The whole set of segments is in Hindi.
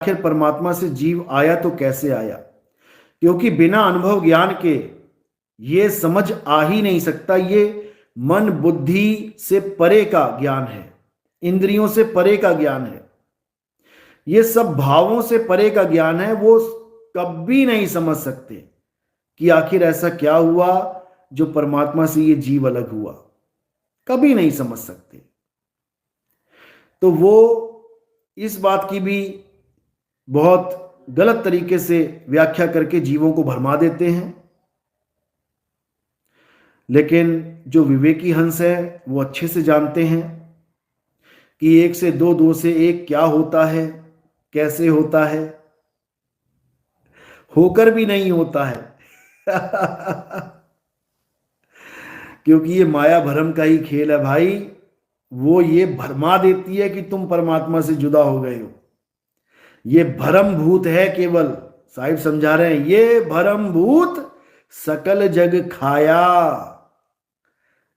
आखिर परमात्मा से जीव आया तो कैसे आया, क्योंकि बिना अनुभव ज्ञान के ये समझ आ ही नहीं सकता। ये मन बुद्धि से परे का ज्ञान है, इंद्रियों से परे का ज्ञान है, ये सब भावों से परे का ज्ञान है। वो कभी नहीं समझ सकते कि आखिर ऐसा क्या हुआ जो परमात्मा से ये जीव अलग हुआ, कभी नहीं समझ सकते। तो वो इस बात की भी बहुत गलत तरीके से व्याख्या करके जीवों को भरमा देते हैं। लेकिन जो विवेकी हंस है वो अच्छे से जानते हैं कि एक से दो, दो से एक क्या होता है, कैसे होता है, होकर भी नहीं होता है। क्योंकि ये माया भरम का ही खेल है भाई। वो ये भरमा देती है कि तुम परमात्मा से जुदा हो गए हो। ये भरम भूत है केवल, साहिब समझा रहे हैं, ये भरम भूत सकल जग खाया।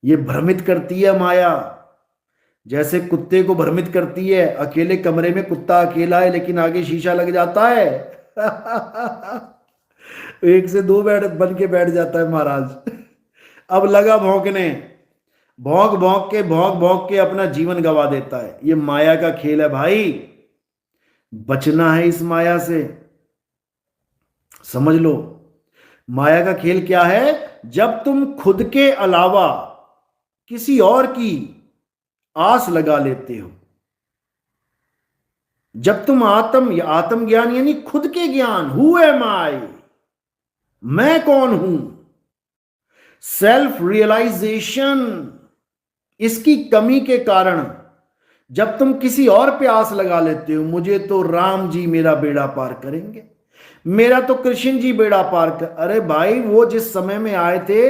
ये भ्रमित करती है माया, जैसे कुत्ते को भ्रमित करती है। अकेले कमरे में कुत्ता अकेला है लेकिन आगे शीशा लग जाता है। एक से दो बैठ बन के बैठ जाता है महाराज। अब लगा भौंकने, भौंक भौंक के अपना जीवन गवा देता है। ये माया का खेल है भाई, बचना है इस माया से, समझ लो। माया का खेल क्या है? जब तुम खुद के अलावा किसी और की आस लगा लेते हो, जब तुम आत्म ज्ञान यानी खुद के ज्ञान, हु एम आई, मैं कौन हूं, सेल्फ रियलाइजेशन, इसकी कमी के कारण जब तुम किसी और पे आस लगा लेते हो, मुझे तो राम जी मेरा बेड़ा पार करेंगे, मेरा तो कृष्ण जी बेड़ा पार कर। अरे भाई, वो जिस समय में आए थे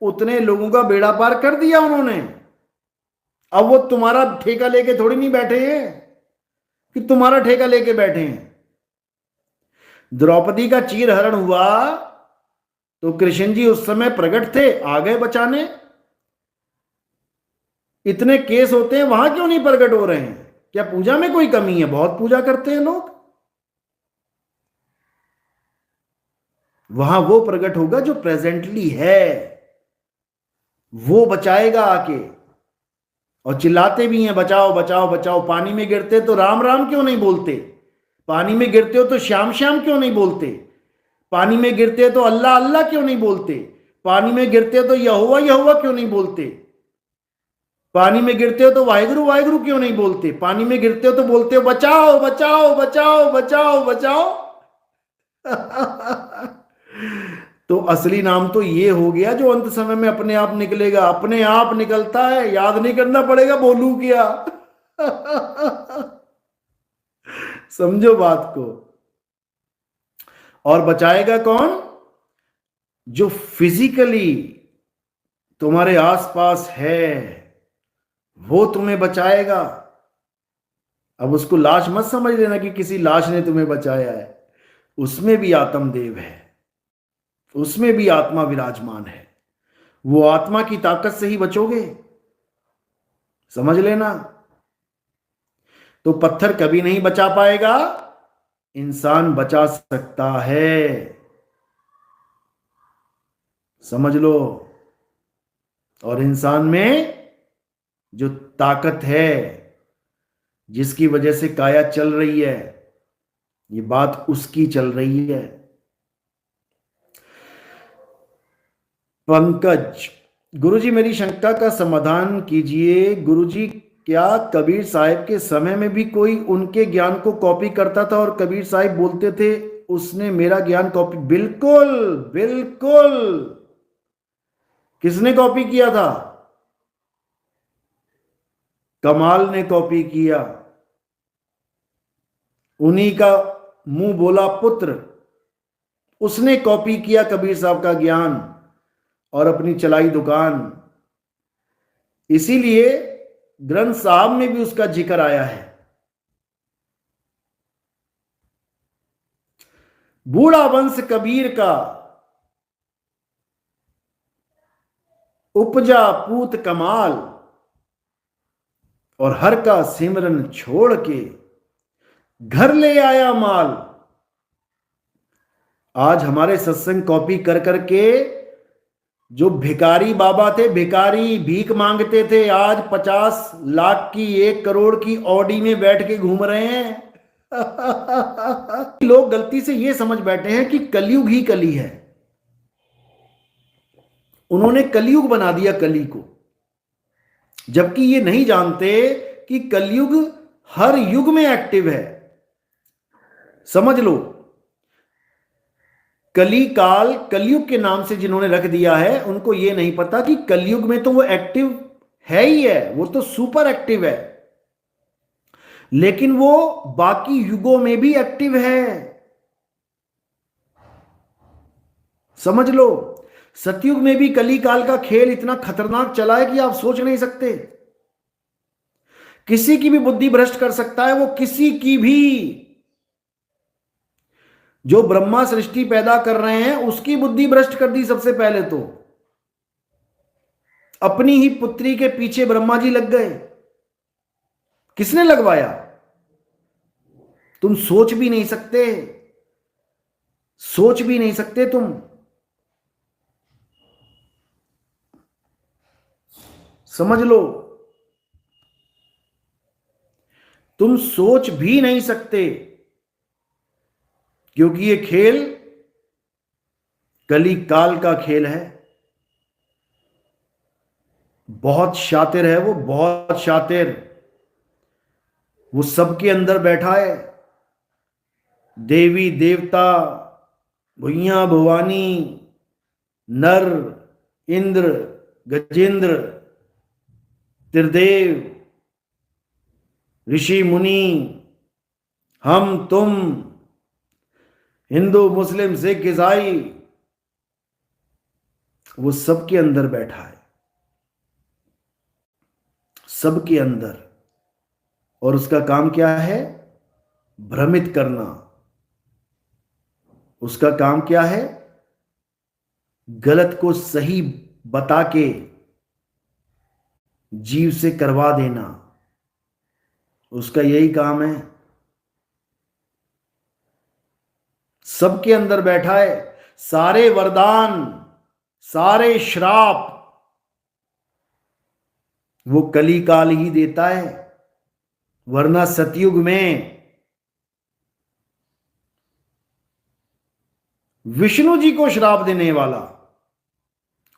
उतने लोगों का बेड़ा पार कर दिया उन्होंने। अब वो तुम्हारा ठेका लेके थोड़ी नहीं बैठे हैं कि तुम्हारा ठेका लेके बैठे हैं। द्रौपदी का चीर हरण हुआ तो कृष्ण जी उस समय प्रकट थे, आ गए बचाने। इतने केस होते हैं, वहां क्यों नहीं प्रकट हो रहे हैं? क्या पूजा में कोई कमी है? बहुत पूजा करते हैं लोग। वहां वो प्रकट होगा जो प्रेजेंटली है, वो बचाएगा आके। और चिल्लाते भी हैं बचाओ बचाओ बचाओ। पानी में गिरते तो राम राम क्यों नहीं बोलते? पानी में गिरते हो तो श्याम श्याम क्यों नहीं बोलते? पानी में गिरते हो तो अल्लाह अल्लाह क्यों नहीं बोलते? पानी में गिरते हो तो यहोवा यहोवा क्यों नहीं बोलते? पानी में गिरते हो तो वाहिगुरु वाहिगुरु क्यों नहीं बोलते? पानी में गिरते हो तो बोलते हो बचाओ बचाओ बचाओ बचाओ बचाओ। तो असली नाम तो ये हो गया जो अंत समय में अपने आप निकलेगा। अपने आप निकलता है, याद नहीं करना पड़ेगा बोलू क्या। समझो बात को। और बचाएगा कौन? जो फिजिकली तुम्हारे आसपास है, वो तुम्हें बचाएगा। अब उसको लाश मत समझ लेना कि किसी लाश ने तुम्हें बचाया है। उसमें भी आत्मदेव है, उसमें भी आत्मा विराजमान है। वो आत्मा की ताकत से ही बचोगे, समझ लेना। तो पत्थर कभी नहीं बचा पाएगा, इंसान बचा सकता है, समझ लो। और इंसान में जो ताकत है, जिसकी वजह से काया चल रही है, ये बात उसकी चल रही है। पंकज, गुरुजी मेरी शंका का समाधान कीजिए। गुरुजी, क्या कबीर साहिब के समय में भी कोई उनके ज्ञान को कॉपी करता था और कबीर साहिब बोलते थे उसने मेरा ज्ञान कॉपी? बिल्कुल बिल्कुल। किसने कॉपी किया था? कमाल ने कॉपी किया। उन्हीं का मुंह बोला पुत्र, उसने कॉपी किया कबीर साहब का ज्ञान और अपनी चलाई दुकान। इसीलिए ग्रंथ साहब में भी उसका जिक्र आया है। बूढ़ा वंश कबीर का, उपजा पूत कमाल, और हर का सिमरन छोड़ के घर ले आया माल। आज हमारे सत्संग कॉपी कर करके जो भिखारी बाबा थे, भिखारी भीख मांगते थे, आज 50 लाख की 1 करोड़ की ऑडी में बैठ के घूम रहे हैं। लोग गलती से ये समझ बैठे हैं कि कलयुग ही कली है। उन्होंने कलयुग बना दिया कली को, जबकि ये नहीं जानते कि कलयुग हर युग में एक्टिव है। समझ लो, कली काल कलयुग के नाम से जिन्होंने रख दिया है, उनको यह नहीं पता कि कलयुग में तो वो एक्टिव है ही है, वो तो सुपर एक्टिव है, लेकिन वो बाकी युगों में भी एक्टिव है। समझ लो, सतयुग में भी कली काल का खेल इतना खतरनाक चला है कि आप सोच नहीं सकते। किसी की भी बुद्धि भ्रष्ट कर सकता है वो, किसी की भी। जो ब्रह्मा सृष्टि पैदा कर रहे हैं उसकी बुद्धि भ्रष्ट कर दी सबसे पहले तो। अपनी ही पुत्री के पीछे ब्रह्मा जी लग गए। किसने लगवाया? तुम सोच भी नहीं सकते, सोच भी नहीं सकते तुम। समझ लो, तुम सोच भी नहीं सकते, क्योंकि ये खेल कली काल का खेल है। बहुत शातिर है वो, बहुत शातिर। वो सबके अंदर बैठा है, देवी देवता, भुइयां भवानी, नर, इंद्र, गजेंद्र, त्रिदेव, ऋषि मुनि, हम तुम, हिंदू मुस्लिम सिख ईसाई, वो सबके अंदर बैठा है, सबके अंदर। और उसका काम क्या है? भ्रमित करना। उसका काम क्या है? गलत को सही बता के जीव से करवा देना। उसका यही काम है। सबके अंदर बैठा है। सारे वरदान, सारे श्राप वो कली काल ही देता है, वरना सतयुग में विष्णु जी को श्राप देने वाला,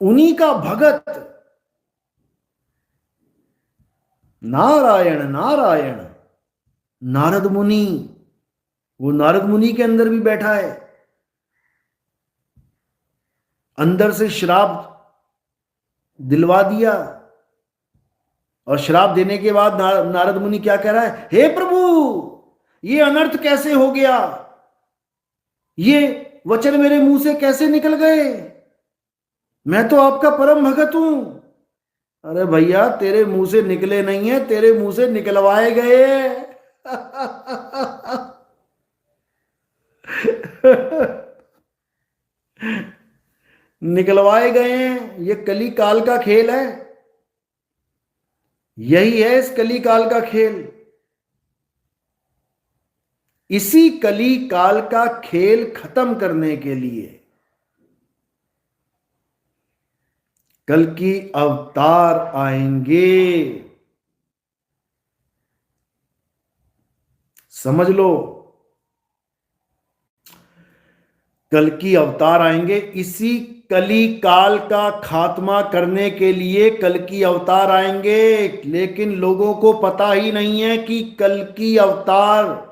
उन्हीं का भगत नारायण नारायण नारद मुनि, वो नारद मुनि के अंदर भी बैठा है। अंदर से श्राप दिलवा दिया, और श्राप देने के बाद नारद मुनि क्या कह रहा है? हे प्रभु, ये अनर्थ कैसे हो गया? ये वचन मेरे मुंह से कैसे निकल गए? मैं तो आपका परम भगत हूं। अरे भैया, तेरे मुंह से निकले नहीं है, तेरे मुंह से निकलवाए गए। निकलवाए गए हैं। ये कली काल का खेल है, यही है इस कली काल का खेल। इसी कली काल का खेल खत्म करने के लिए कल की अवतार आएंगे। समझ लो, कल की अवतार आएंगे। इसी कली काल का खात्मा करने के लिए कल की अवतार आएंगे, लेकिन लोगों को पता ही नहीं है कि कल की अवतार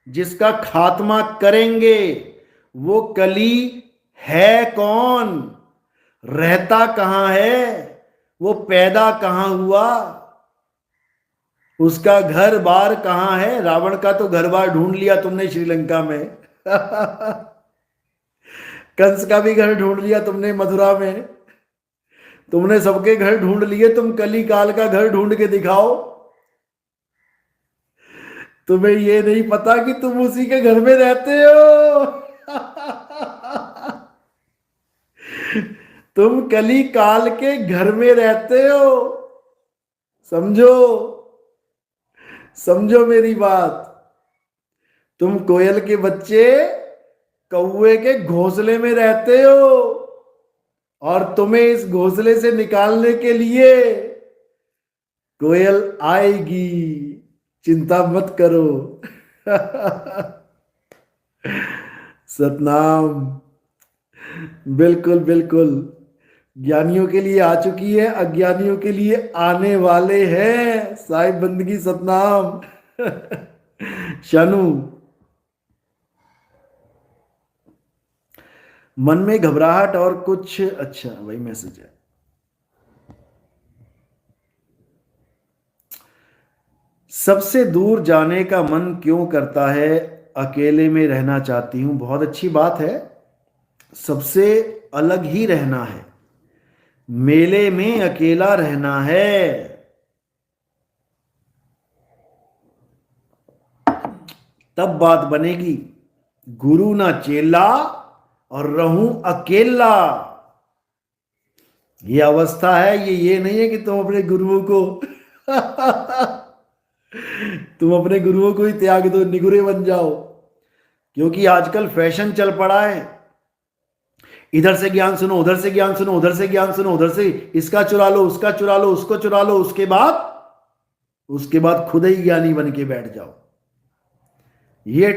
जिसका खात्मा करेंगे वो कली है कौन, रहता कहां है, वो पैदा कहां हुआ, उसका घर बार कहां है। रावण का तो घर बार ढूंढ लिया तुमने श्रीलंका में। कंस का भी घर ढूंढ लिया तुमने मथुरा में। तुमने सबके घर ढूंढ लिए, तुम कली काल का घर ढूंढ के दिखाओ। तुम्हें ये नहीं पता कि तुम उसी के घर में रहते हो। तुम कली काल के घर में रहते हो। समझो, समझो मेरी बात। तुम कोयल के बच्चे कौवे के घोंसले में रहते हो और तुम्हें इस घोंसले से निकालने के लिए कोयल आएगी, चिंता मत करो। सतनाम। बिल्कुल बिल्कुल, ज्ञानियों के लिए आ चुकी है, अज्ञानियों के लिए आने वाले हैं। साहिब बंदगी सतनाम। शानू, मन में घबराहट और कुछ, अच्छा वही मैसेज है। सबसे दूर जाने का मन क्यों करता है, अकेले में रहना चाहती हूं। बहुत अच्छी बात है, सबसे अलग ही रहना है, मेले में अकेला रहना है। तब बात बनेगी। गुरु ना चेला और रहूं अकेला, ये अवस्था है। ये नहीं है कि तुम अपने गुरुओं को तुम अपने गुरुओं को ही त्याग दो, निगुरे बन जाओ। क्योंकि आजकल फैशन चल पड़ा है, इधर से ज्ञान सुनो, उधर से ज्ञान सुनो, उधर से ज्ञान सुनो, उधर से इसका चुरा लो, उसका चुरा लो, उसको चुरा लो, उसके बाद खुद ही ज्ञानी बन के बैठ जाओ। ये